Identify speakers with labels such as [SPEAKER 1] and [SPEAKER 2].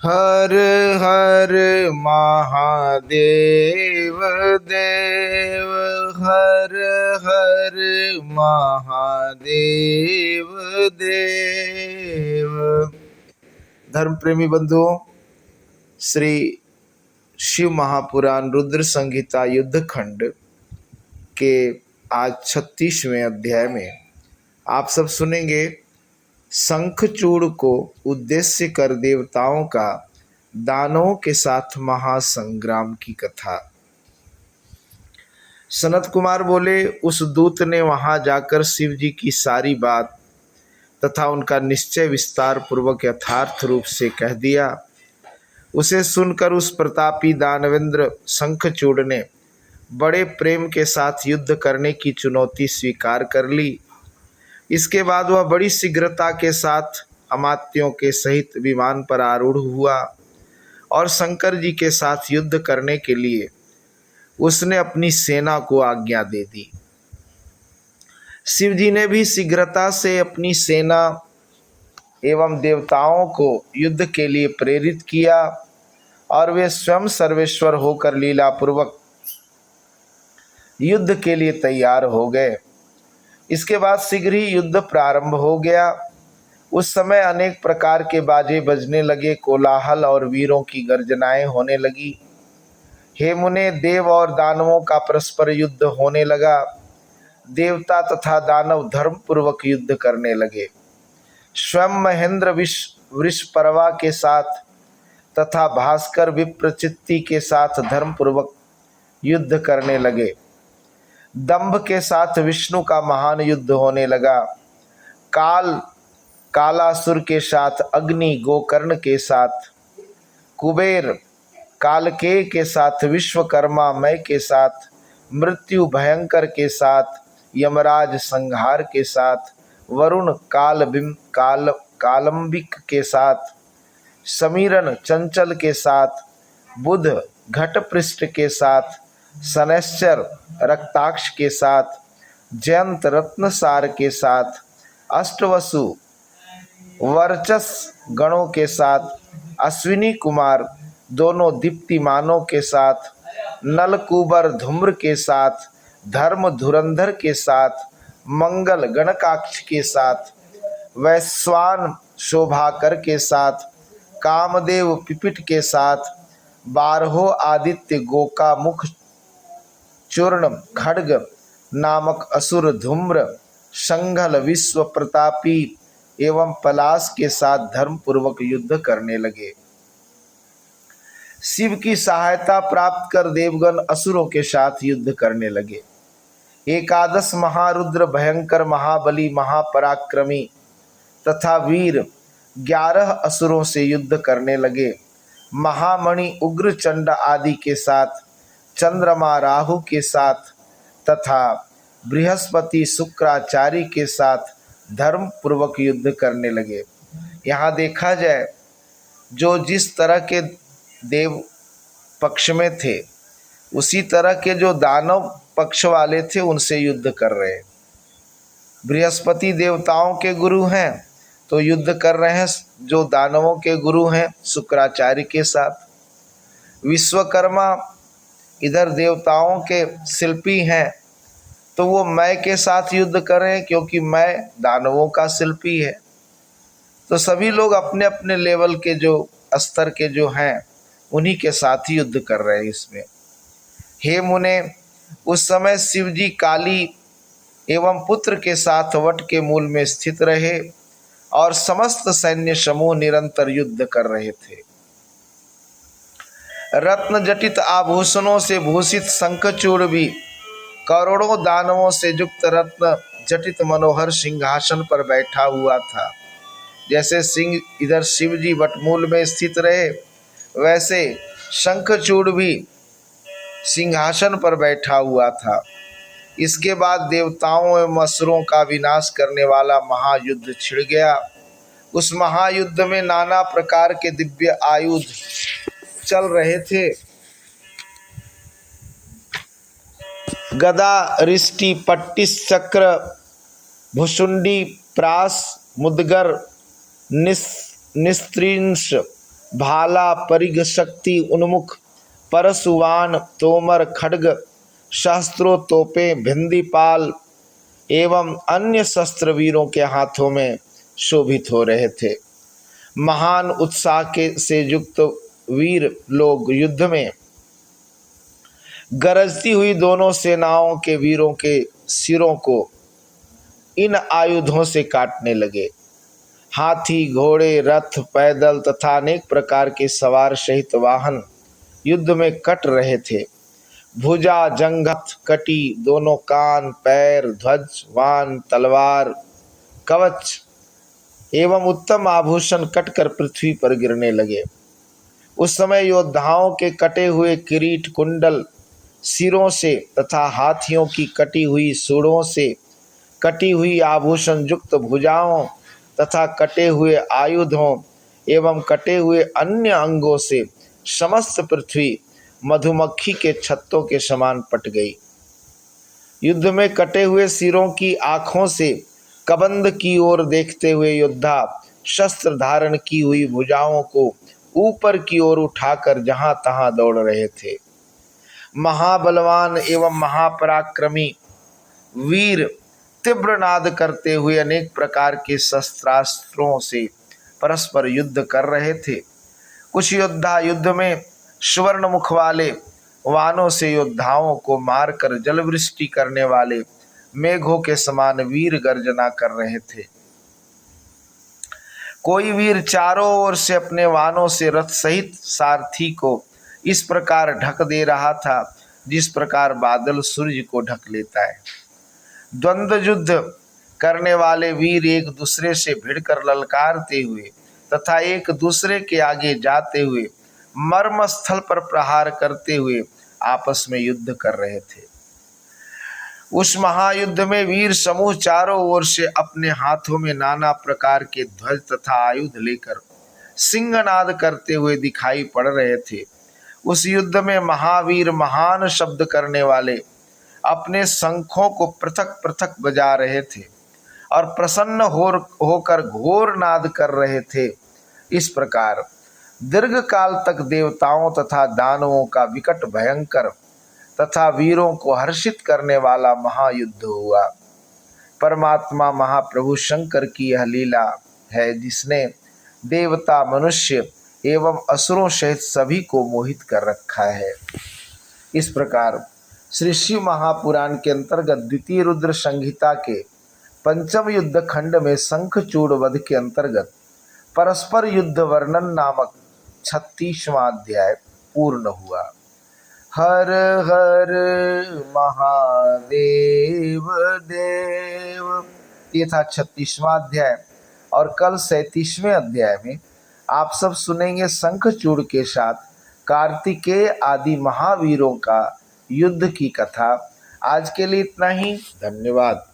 [SPEAKER 1] हर हर महादेव देव, हर हर महादेव देव। धर्म प्रेमी बंधुओं, श्री शिव महापुराण रुद्र संहिता युद्ध खंड के आज 36वें अध्याय में आप सब सुनेंगे शंखचूड़ को उद्देश्य कर देवताओं का दानवों के साथ महासंग्राम की कथा। सनत कुमार बोले, उस दूत ने वहां जाकर शिव जी की सारी बात तथा उनका निश्चय विस्तार पूर्वक यथार्थ रूप से कह दिया। उसे सुनकर उस प्रतापी दानवेंद्र शंखचूड़ ने बड़े प्रेम के साथ युद्ध करने की चुनौती स्वीकार कर ली। इसके बाद वह बड़ी शीघ्रता के साथ अमात्यों के सहित विमान पर आरूढ़ हुआ और शंकर जी के साथ युद्ध करने के लिए उसने अपनी सेना को आज्ञा दे दी। शिव जी ने भी शीघ्रता से अपनी सेना एवं देवताओं को युद्ध के लिए प्रेरित किया और वे स्वयं सर्वेश्वर होकर लीलापूर्वक युद्ध के लिए तैयार हो गए। इसके बाद शीघ्र ही युद्ध प्रारंभ हो गया। उस समय अनेक प्रकार के बाजे बजने लगे, कोलाहल और वीरों की गर्जनाएं होने लगी। हे मुने, देव और दानवों का परस्पर युद्ध होने लगा। देवता तथा दानव धर्म पूर्वक युद्ध करने लगे। स्वयं महेंद्र वृषपर्वा के साथ तथा भास्कर विप्रचित्ति के साथ धर्म पूर्वक युद्ध करने लगे। दंभ के साथ विष्णु का महान युद्ध होने लगा। कालासुर के साथ अग्नि, गोकर्ण के साथ कुबेर, कालकेय के साथ विश्वकर्मा, मय के साथ मृत्यु, भयंकर के साथ यमराज, संहार के साथ वरुण, कालंबिक के साथ समीरन, चंचल के साथ बुध, घटपृष्ठ के साथ शनैश्चर, रक्ताक्ष के साथ जयंत, रत्नसार के साथ अष्टवसु, वर्चस गणों के साथ अश्विनी कुमार, दोनों दीप्तिमानों के साथ नलकुबर, धूम्र के साथ धर्म, धुरंधर के साथ मंगल, गणकाक्ष के साथ वैश्वान, शोभाकर के साथ कामदेव, पिपिट के साथ बारहो, आदित्य, गोका मुख, चूर्ण, खड्ग नामक असुर, धूम्र, संघल, विश्व प्रतापी एवं पलाश के साथ धर्म पूर्वक युद्ध करने लगे। शिव की सहायता प्राप्त कर देवगण असुरों के साथ युद्ध करने लगे। एकादश महारुद्र, भयंकर, महाबली, महापराक्रमी तथा वीर 11 असुरों से युद्ध करने लगे। महामणि, उग्रचंड आदि के साथ, चंद्रमा, राहु के साथ तथा बृहस्पति, शुक्राचार्य के साथ धर्म पूर्वक युद्ध करने लगे। यहाँ देखा जाए, जो जिस तरह के देव पक्ष में थे उसी तरह के जो दानव पक्ष वाले थे उनसे युद्ध कर रहे। बृहस्पति देवताओं के गुरु हैं तो युद्ध कर रहे हैं जो दानवों के गुरु हैं शुक्राचार्य के साथ। विश्वकर्मा इधर देवताओं के शिल्पी हैं तो वो मय के साथ युद्ध कर रहे हैं क्योंकि मय दानवों का शिल्पी है। तो सभी लोग अपने अपने लेवल के जो स्तर के जो हैं उन्हीं के साथ ही युद्ध कर रहे हैं इसमें। हे मुने, उस समय शिव जी काली एवं पुत्र के साथ वट के मूल में स्थित रहे और समस्त सैन्य समूह निरंतर युद्ध कर रहे थे। रत्न जटित आभूषणों से भूषित शंखचूड़ भी करोड़ों दानवों से युक्त रत्न जटित मनोहर सिंहासन पर बैठा हुआ था। जैसे सिंह इधर शिव जी वटमूल में स्थित रहे, वैसे शंखचूड़ भी सिंहासन पर बैठा हुआ था। इसके बाद देवताओं एवं असुरों का विनाश करने वाला महायुद्ध छिड़ गया। उस महायुद्ध में नाना प्रकार के दिव्य आयुध चल रहे थे। गदा, रिष्टि, पट्टिस, चक्र, भुशुंडी, प्रास, मुदगर, निस्त्रिंश, भाला परिग शक्ति उन्मुख परशुवान तोमर खड्ग शस्त्रों तोपें भिंदीपाल एवं अन्य शस्त्र वीरों के हाथों में शोभित हो रहे थे। महान उत्साह के से युक्त वीर लोग युद्ध में गरजती हुई दोनों सेनाओं के वीरों के सिरों को इन आयुधों से काटने लगे। हाथी घोड़े रथ पैदल तथा अनेक प्रकार के सवार सहित वाहन युद्ध में कट रहे थे। भुजा जंघत कटी, दोनों कान पैर ध्वज वान तलवार कवच एवं उत्तम आभूषण कटकर पृथ्वी पर गिरने लगे। उस समय योद्धाओं के कटे हुए किरीट कुंडल सिरों से तथा हाथियों की कटी हुई सूढ़ों से, कटी हुई आभूषण युक्त भुजाओं तथा कटे हुए आयुधों एवं कटे हुए अन्य अंगों से समस्त पृथ्वी मधुमक्खी के छत्तों के समान पट गई। युद्ध में कटे हुए सिरों की आँखों से कबंध की ओर देखते हुए योद्धा शस्त्र धारण की हुई भुजाओं को ऊपर की ओर उठाकर जहां तहां दौड़ रहे थे। महाबलवान एवं महापराक्रमी वीर तीव्र नाद करते हुए अनेक प्रकार के शस्त्रास्त्रों से परस्पर युद्ध कर रहे थे। कुछ योद्धा युद्ध में स्वर्ण मुख वाले वानों से योद्धाओं को मारकर जलवृष्टि करने वाले मेघों के समान वीर गर्जना कर रहे थे। कोई वीर चारों ओर से अपने वानों से रथ सहित सारथी को इस प्रकार ढक दे रहा था जिस प्रकार बादल सूर्य को ढक लेता है। द्वंद्व युद्ध करने वाले वीर एक दूसरे से भिड़कर ललकारते हुए तथा एक दूसरे के आगे जाते हुए मर्म स्थल पर प्रहार करते हुए आपस में युद्ध कर रहे थे। उस महायुद्ध में वीर समूह चारों ओर से अपने हाथों में नाना प्रकार के ध्वज तथा आयुध लेकर सिंहनाद करते हुए दिखाई पड़ रहे थे। उस युद्ध में महावीर महान शब्द करने वाले अपने शंखों को पृथक पृथक बजा रहे थे और प्रसन्न होकर घोर नाद कर रहे थे। इस प्रकार दीर्घ काल तक देवताओं तथा दानवों का विकट भयंकर तथा वीरों को हर्षित करने वाला महायुद्ध हुआ। परमात्मा महाप्रभु शंकर की यह लीला है जिसने देवता मनुष्य एवं असुरों सहित सभी को मोहित कर रखा है। इस प्रकार श्री शिव महापुराण के अंतर्गत द्वितीय रुद्र संहिता के पंचम युद्ध खंड में शंखचूड़ वध के अंतर्गत परस्पर युद्ध वर्णन नामक 36वां अध्याय पूर्ण हुआ। हर हर महादेव देव। ये था 36वां अध्याय और कल 37वें अध्याय में आप सब सुनेंगे शंखचूड़ के साथ कार्तिकेय आदि महावीरों का युद्ध की कथा। आज के लिए इतना ही। धन्यवाद।